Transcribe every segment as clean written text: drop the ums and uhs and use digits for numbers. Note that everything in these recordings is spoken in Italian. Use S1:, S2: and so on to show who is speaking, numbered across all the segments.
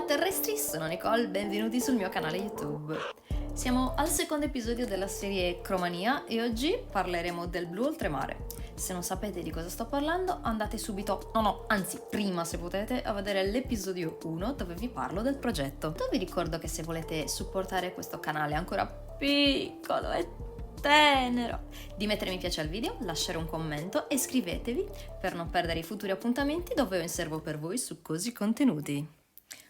S1: terrestri, sono Nicole, benvenuti sul mio canale YouTube. Siamo al secondo episodio della serie Cromania e oggi parleremo del blu oltremare. Se non sapete di cosa sto parlando, andate subito, anzi prima se potete, a vedere l'episodio 1 dove vi parlo del progetto. Poi vi ricordo che se volete supportare questo canale ancora piccolo e tenero, di mettere mi piace al video, lasciare un commento e iscrivetevi per non perdere i futuri appuntamenti dove ho in serbo per voi succosi contenuti.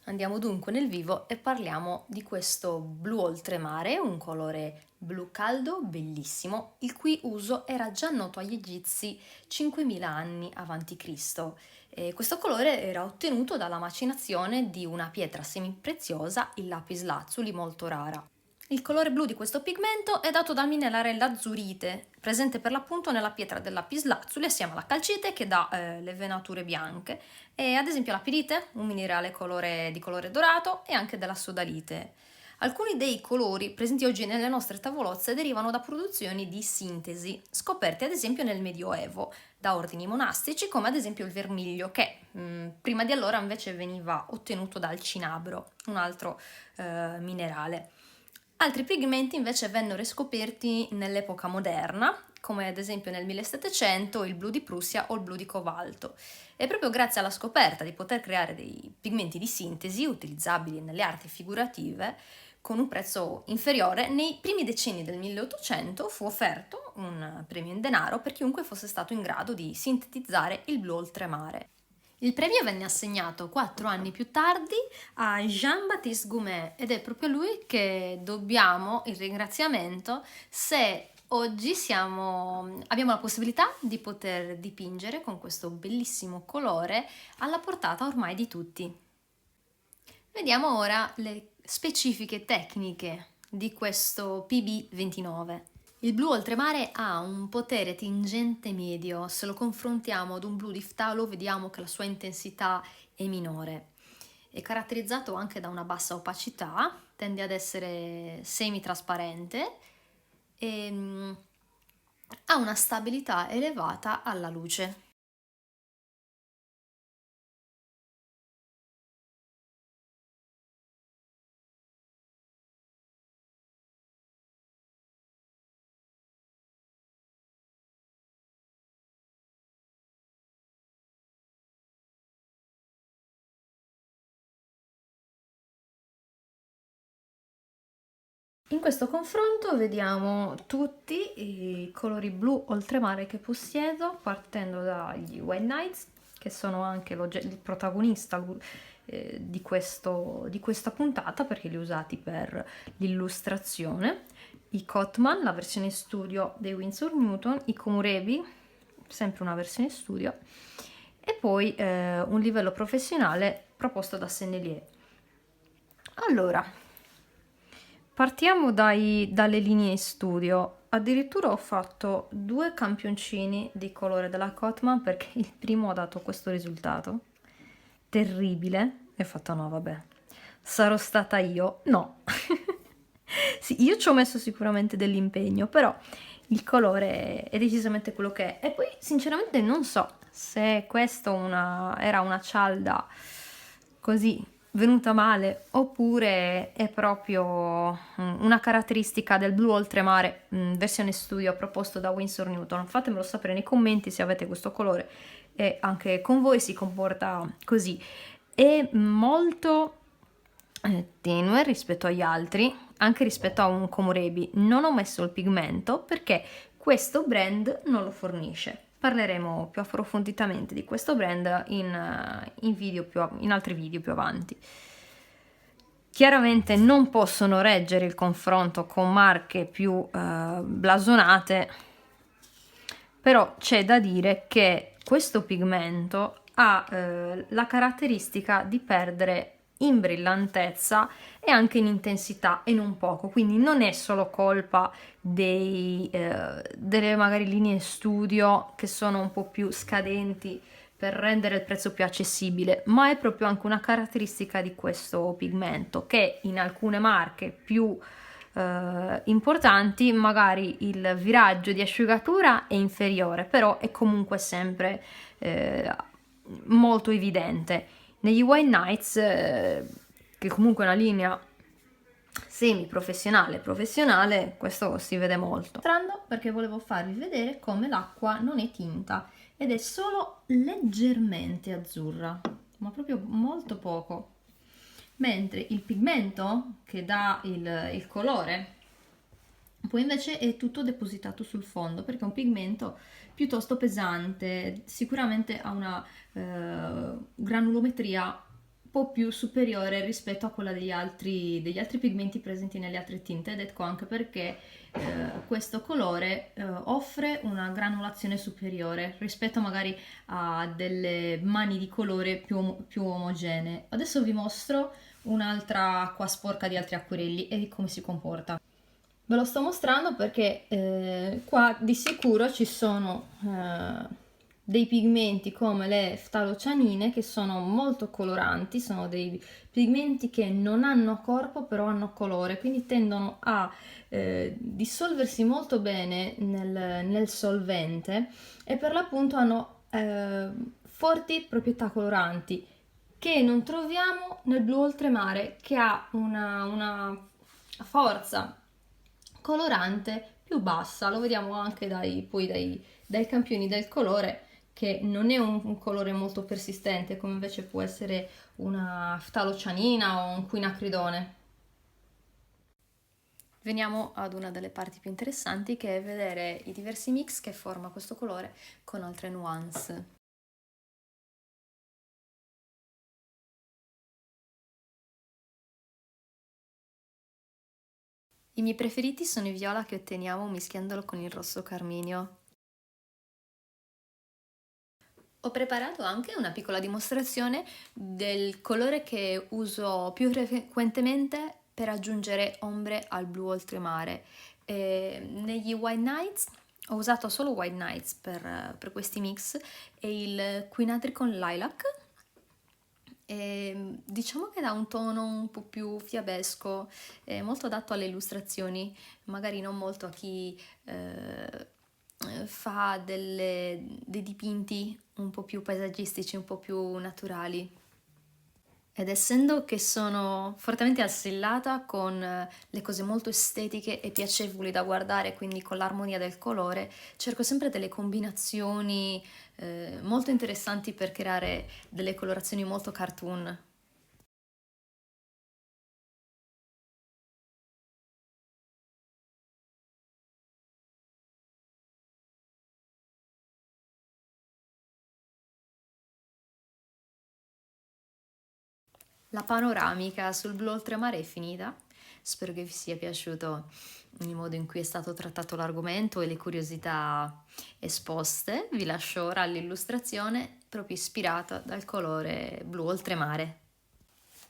S1: Andiamo dunque nel vivo e parliamo di questo blu oltremare, un colore blu caldo bellissimo, il cui uso era già noto agli egizi 5000 anni a.C. Questo colore era ottenuto dalla macinazione di una pietra semipreziosa, il lapislazzuli, molto rara. Il colore blu di questo pigmento è dato dal minerale lazzurite, presente per l'appunto nella pietra del lapislazzuli assieme alla calcite che dà le venature bianche, e ad esempio la pirite, un minerale di colore dorato, e anche della sodalite. Alcuni dei colori presenti oggi nelle nostre tavolozze derivano da produzioni di sintesi, scoperte ad esempio nel Medioevo, da ordini monastici come ad esempio il vermiglio, che prima di allora invece veniva ottenuto dal cinabro, un altro minerale. Altri pigmenti invece vennero riscoperti nell'epoca moderna, come ad esempio nel 1700 il blu di Prussia o il blu di cobalto. E proprio grazie alla scoperta di poter creare dei pigmenti di sintesi utilizzabili nelle arti figurative con un prezzo inferiore, nei primi decenni del 1800 fu offerto un premio in denaro per chiunque fosse stato in grado di sintetizzare il blu oltremare. Il premio venne assegnato 4 anni più tardi a Jean-Baptiste Goumet ed è proprio a lui che dobbiamo il ringraziamento se oggi abbiamo la possibilità di poter dipingere con questo bellissimo colore alla portata ormai di tutti. Vediamo ora le specifiche tecniche di questo PB29. Il blu oltremare ha un potere tingente medio, se lo confrontiamo ad un blu di ftalo vediamo che la sua intensità è minore. È caratterizzato anche da una bassa opacità, tende ad essere semi-trasparente e ha una stabilità elevata alla luce. In questo confronto vediamo tutti i colori blu oltremare che possiedo, partendo dagli White Knights, che sono anche il protagonista di questa puntata, perché li ho usati per l'illustrazione, i Cotman, la versione studio dei Winsor Newton, i Komurebi, sempre una versione studio, e poi un livello professionale proposto da Sennelier. Allora, partiamo dalle linee studio. Addirittura ho fatto 2 campioncini di colore della Cotman perché il primo ha dato questo risultato terribile e ho fatto no, vabbè, sarò stata io? No. Sì, io ci ho messo sicuramente dell'impegno, però il colore è decisamente quello che è. E poi sinceramente non so se questo era una cialda così venuta male oppure è proprio una caratteristica del blu oltremare versione studio proposto da Winsor Newton. Fatemelo sapere nei commenti se avete questo colore e anche con voi si comporta così. È molto tenue rispetto agli altri, anche rispetto a un Komorebi. Non ho messo il pigmento perché questo brand non lo fornisce. Parleremo più approfonditamente di questo brand in altri video più avanti. Chiaramente non possono reggere il confronto con marche più blasonate, però c'è da dire che questo pigmento ha la caratteristica di perdere in brillantezza e anche in intensità e non poco, quindi non è solo colpa delle magari linee studio che sono un po' più scadenti per rendere il prezzo più accessibile, ma è proprio anche una caratteristica di questo pigmento che in alcune marche più importanti magari il viraggio di asciugatura è inferiore, però è comunque sempre molto evidente. Negli White Knights che comunque è una linea semi-professionale, professionale, questo si vede molto. Mostrando perché volevo farvi vedere come l'acqua non è tinta ed è solo leggermente azzurra, ma proprio molto poco. Mentre il pigmento che dà il colore poi invece è tutto depositato sul fondo perché è un pigmento piuttosto pesante, sicuramente ha una granulometria un po' più superiore rispetto a quella degli altri pigmenti presenti nelle altre tinte, ed ecco anche perché questo colore offre una granulazione superiore rispetto magari a delle mani di colore più omogenee. Adesso vi mostro un'altra acqua sporca di altri acquerelli e come si comporta. Ve lo sto mostrando perché qua di sicuro ci sono dei pigmenti come le ftalocianine che sono molto coloranti, sono dei pigmenti che non hanno corpo però hanno colore, quindi tendono a dissolversi molto bene nel solvente e per l'appunto hanno forti proprietà coloranti che non troviamo nel blu oltremare, che ha una forza colorante più bassa. Lo vediamo anche dai campioni del colore, che non è un colore molto persistente come invece può essere una ftalocianina o un quinacridone. Veniamo ad una delle parti più interessanti, che è vedere i diversi mix che forma questo colore con altre nuance. I miei preferiti sono i viola che otteniamo mischiandolo con il rosso carminio. Ho preparato anche una piccola dimostrazione del colore che uso più frequentemente per aggiungere ombre al blu oltremare. Negli White Nights ho usato solo White Nights per questi mix e il Quinatricon Lilac. Diciamo che dà un tono un po' più fiabesco, molto adatto alle illustrazioni, magari non molto a chi fa dei dipinti un po' più paesaggistici, un po' più naturali. Ed essendo che sono fortemente assillata con le cose molto estetiche e piacevoli da guardare, quindi con l'armonia del colore, cerco sempre delle combinazioni molto interessanti per creare delle colorazioni molto cartoon. La panoramica sul blu oltremare è finita. Spero che vi sia piaciuto il modo in cui è stato trattato l'argomento e le curiosità esposte. Vi lascio ora all'illustrazione proprio ispirata dal colore blu oltremare.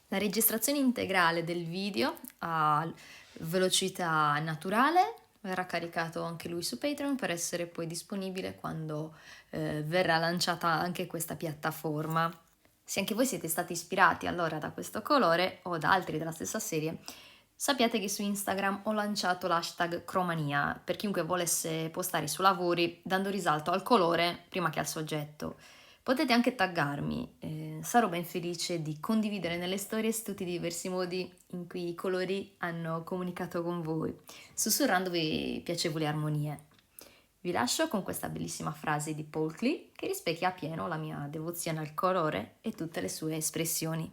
S1: La registrazione integrale del video a velocità naturale verrà caricato anche lui su Patreon per essere poi disponibile quando verrà lanciata anche questa piattaforma. Se anche voi siete stati ispirati allora da questo colore o da altri della stessa serie, sappiate che su Instagram ho lanciato l'hashtag Cromania per chiunque volesse postare i suoi lavori dando risalto al colore prima che al soggetto. Potete anche taggarmi, sarò ben felice di condividere nelle stories tutti i diversi modi in cui i colori hanno comunicato con voi, sussurrandovi piacevoli armonie. Vi lascio con questa bellissima frase di Paul Klee che rispecchia appieno la mia devozione al colore e tutte le sue espressioni.